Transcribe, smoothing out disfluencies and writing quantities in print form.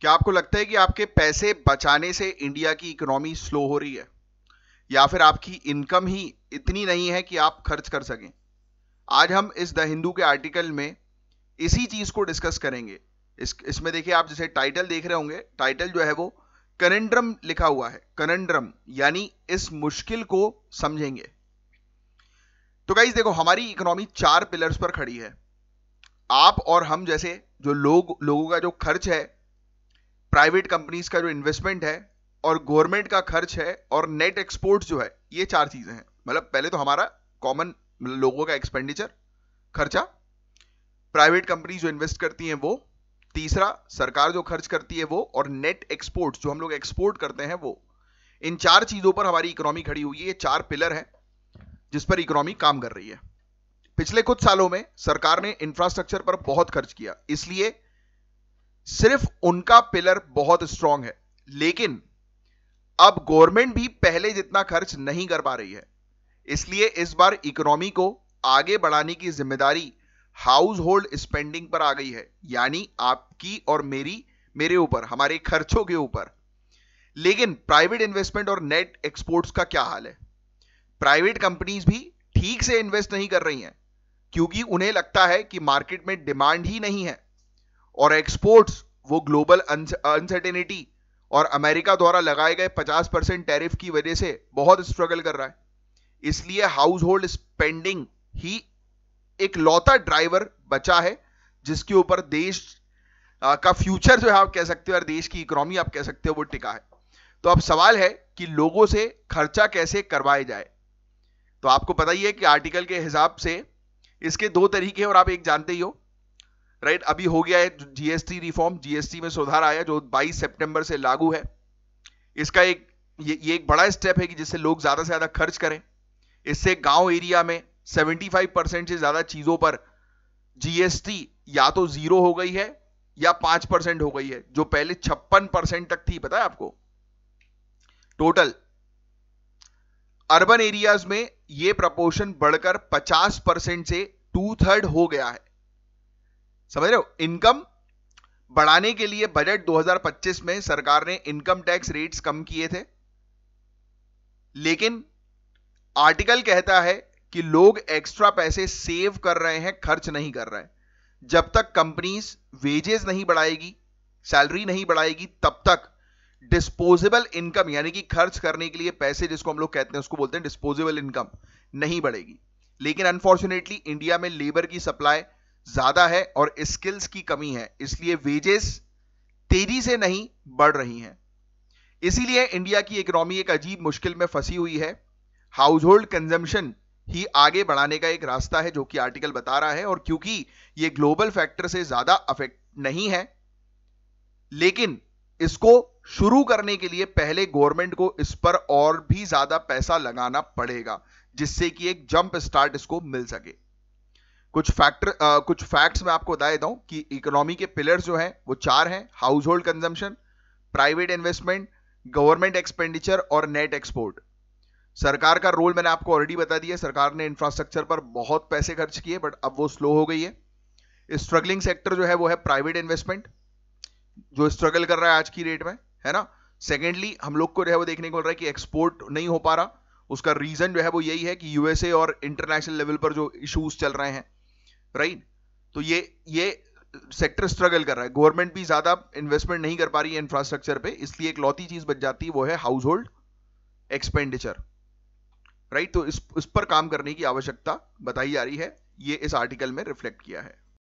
क्या आपको लगता है कि आपके पैसे बचाने से इंडिया की इकोनॉमी स्लो हो रही है, या फिर आपकी इनकम ही इतनी नहीं है कि आप खर्च कर सकें? आज हम इस द हिंदू के आर्टिकल में इसी चीज को डिस्कस करेंगे। इसमें देखिए, आप जैसे टाइटल देख रहे होंगे, टाइटल जो है वो कनंड्रम लिखा हुआ है। कनंड्रम यानी इस मुश्किल को समझेंगे। तो गाइस देखो, हमारी इकोनॉमी 4 पिलर्स पर खड़ी है। आप और हम जैसे जो लोगों का जो खर्च है, प्राइवेट कंपनीज का जो इन्वेस्टमेंट है, और गवर्नमेंट का खर्च है, और नेट एक्सपोर्ट जो है, ये 4 चीजें हैं। मतलब पहले तो हमारा कॉमन लोगों का एक्सपेंडिचर, खर्चा, प्राइवेट कंपनी जो इन्वेस्ट करती हैं वो, तीसरा सरकार जो खर्च करती है वो, और नेट एक्सपोर्ट जो हम लोग एक्सपोर्ट करते हैं वो। इन 4 चीजों पर हमारी इकोनॉमी खड़ी हुई है। ये 4 पिलर है जिस पर इकोनॉमी काम कर रही है। पिछले कुछ सालों में सरकार ने इंफ्रास्ट्रक्चर पर बहुत खर्च किया, इसलिए सिर्फ उनका पिलर बहुत स्ट्रांग है। लेकिन अब गवर्नमेंट भी पहले जितना खर्च नहीं कर पा रही है, इसलिए इस बार इकोनॉमी को आगे बढ़ाने की जिम्मेदारी हाउस होल्ड स्पेंडिंग पर आ गई है, यानी आपकी और मेरे ऊपर, हमारे खर्चों के ऊपर। लेकिन प्राइवेट इन्वेस्टमेंट और नेट एक्सपोर्ट्स का क्या हाल है? प्राइवेट कंपनीज भी ठीक से इन्वेस्ट नहीं कर रही हैं, क्योंकि उन्हें लगता है कि मार्केट में डिमांड ही नहीं है, और एक्सपोर्ट्स वो ग्लोबल अनसर्टेनिटी और अमेरिका द्वारा लगाए गए 50% टैरिफ की वजह से बहुत स्ट्रगल कर रहा है। इसलिए हाउस होल्ड स्पेंडिंग ही एक लौता ड्राइवर बचा है जिसके ऊपर देश का फ्यूचर जो है, आप कह सकते हो, और देश की इकोनॉमी आप कह सकते हो, वो टिका है। तो अब सवाल है कि लोगों से खर्चा कैसे करवाया जाए। तो आपको पता ही है कि आर्टिकल के हिसाब से इसके 2 तरीके, और आप एक जानते ही हो, राइट। अभी हो गया है जीएसटी रिफॉर्म, जीएसटी में सुधार आया जो 22 सितंबर से लागू है। इसका ये एक बड़ा स्टेप है कि जिससे लोग ज्यादा से ज्यादा खर्च करें। इससे गांव एरिया में 75% से ज्यादा चीजों पर जीएसटी या तो 0 हो गई है या 5% हो गई है, जो पहले 56% तक थी, पता है आपको। टोटल अर्बन एरियाज में यह प्रपोर्शन बढ़कर 50% से 2/3 हो गया है। समझ रहे हो? इनकम बढ़ाने के लिए बजट 2025 में सरकार ने इनकम टैक्स रेट्स कम किए थे, लेकिन आर्टिकल कहता है कि लोग एक्स्ट्रा पैसे सेव कर रहे हैं, खर्च नहीं कर रहे हैं। जब तक कंपनीज वेजेस नहीं बढ़ाएगी, सैलरी नहीं बढ़ाएगी, तब तक डिस्पोजेबल इनकम यानी कि खर्च करने के लिए पैसे जिसको हम लोग कहते हैं, उसको बोलते हैं डिस्पोजेबल इनकम, नहीं बढ़ेगी। लेकिन अनफॉर्चुनेटली इंडिया में लेबर की सप्लाई ज्यादा है और स्किल्स की कमी है, इसलिए वेजेस तेजी से नहीं बढ़ रही हैं। इसीलिए इंडिया की इकोनॉमी एक अजीब मुश्किल में फंसी हुई है। हाउस होल्ड कंजम्पशन ही आगे बढ़ाने का एक रास्ता है, जो कि आर्टिकल बता रहा है। और क्योंकि ये ग्लोबल फैक्टर से ज्यादा अफेक्ट नहीं है, लेकिन इसको शुरू करने के लिए पहले गवर्नमेंट को इस पर और भी ज्यादा पैसा लगाना पड़ेगा, जिससे कि एक जंप स्टार्ट इसको मिल सके। कुछ फैक्ट्स मैं आपको बता देता हूं कि इकोनॉमी के पिलर्स जो हैं वो 4 हैं: house hold consumption, private investment, government expenditure और नेट एक्सपोर्ट। सरकार का रोल मैंने आपको ऑलरेडी बता दिया। सरकार ने इंफ्रास्ट्रक्चर पर बहुत पैसे खर्च किए, बट अब वो स्लो हो गई है। स्ट्रगलिंग सेक्टर जो है वो है प्राइवेट इन्वेस्टमेंट, जो स्ट्रगल कर रहा है आज की डेट में, है ना। सेकेंडली हम लोग को जो है वो देखने को मिल रहा है कि एक्सपोर्ट नहीं हो पा रहा। उसका रीजन जो है वो यही है कि यूएसए और इंटरनेशनल लेवल पर जो इश्यूज चल रहे हैं, राइट। तो ये सेक्टर स्ट्रगल कर रहा है। गवर्नमेंट भी ज्यादा इन्वेस्टमेंट नहीं कर पा रही है इंफ्रास्ट्रक्चर पे, इसलिए एक लौती चीज बच जाती है, वो है हाउस होल्ड एक्सपेंडिचर, राइट। तो इस पर काम करने की आवश्यकता बताई जा रही है, ये इस आर्टिकल में रिफ्लेक्ट किया है।